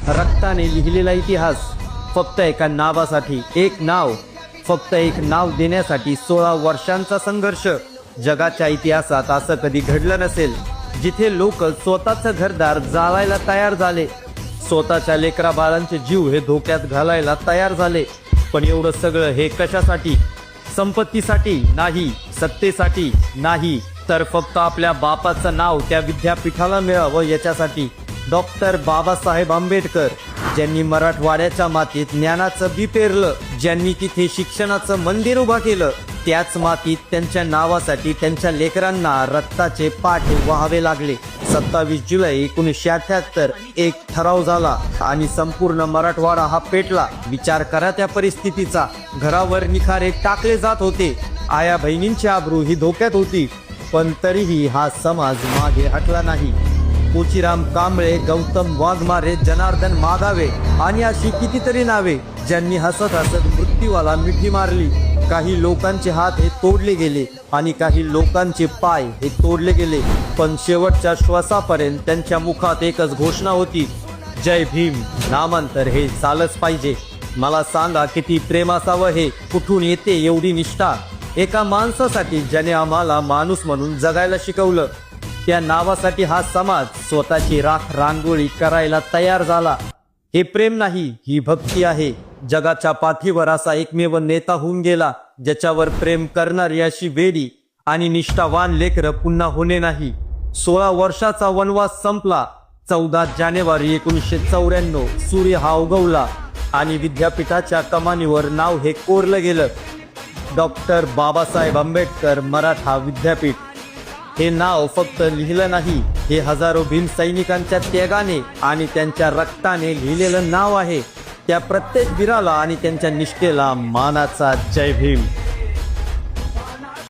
रक्ताने लिहिलेला इतिहास फक्त एका नावासाठी, एक नाव, फक्त एक नाव देण्यासाठी 16 वर्षांचा संघर्ष. जगाच्या इतिहासात असं कधी घडलं नसेल, जिथे लोक स्वतःचं घरदार जाळायला तयार झाले, स्वतःच्या लेकरा बाळांचे जीव हे धोक्यात घालायला तयार झाले. पण एवढं सगळं हे कशासाठी? संपत्तीसाठी नाही, सत्तेसाठी नाही, तर फक्त आपल्या बापाचं नाव त्या विद्यापीठाला मिळावं याच्यासाठी. डॉक्टर बाबासाहेब आंबेडकर, ज्यांनी मराठवाड्याच्या मातीत ज्ञानाचं बी पेरलं, ज्यांनी तिथे शिक्षणाचं मंदिर उभा केलं, त्याच मातीत त्यांच्या नावासाठी त्यांच्या लेकरांना रक्ताचे पाठ व्हावे लागले. 27 जुलै 1978 एक ठराव झाला आणि संपूर्ण मराठवाडा हा पेटला. विचार करा त्या परिस्थितीचा. घरावर निखारे टाकले जात होते, आया बहिणींची आबरू ही धोक्यात होती, पण तरीही हा समाज मागे हटला नाही. कोचीराम कांबळे, गौतम वाघमारे, जनार्दन मागावे आणि अशी कितीतरी नावे, ज्यांनी हसत हसत मृत्यूला मिठी मारली. काही लोकांचे हात हे तोडले गेले आणि काही लोकांचे पाय हे तोडले गेले, पण शेवटच्या श्वासापर्यंत त्यांच्या मुखात एकच घोषणा होती, जय भीम. नामांतर हे झालंच पाहिजे. मला सांगा, किती प्रेम असावं हे, कुठून येते एवढी निष्ठा एका माणसासाठी ज्याने आम्हाला माणूस म्हणून जगायला शिकवलं. त्या नावासाठी हा समाज स्वतःची राख रांगोळी करायला तयार झाला. हे प्रेम नाही, ही भक्ती आहे. जगाच्या पाठीवर असा एकमेव नेता होऊन गेला, ज्याच्यावर प्रेम करणारी अशी वेडी आणि निष्ठावान लेकरं पुन्हा होणे नाही. 16 वर्षाचा वनवास संपला. 14 जानेवारी 1994 सूर्य हा उगवला आणि विद्यापीठाच्या कमानीवर नाव हे कोरलं गेलं, डॉक्टर बाबासाहेब आंबेडकर मराठा विद्यापीठ. हे नाव फक्त लिहिलं नाही, हे हजारो भीम सैनिकांच्या त्यागाने आणि त्यांच्या रक्ताने लिहिलेलं नाव आहे. त्या प्रत्येक वीराला आणि त्यांच्या निष्ठेला मानाचा जय भीम.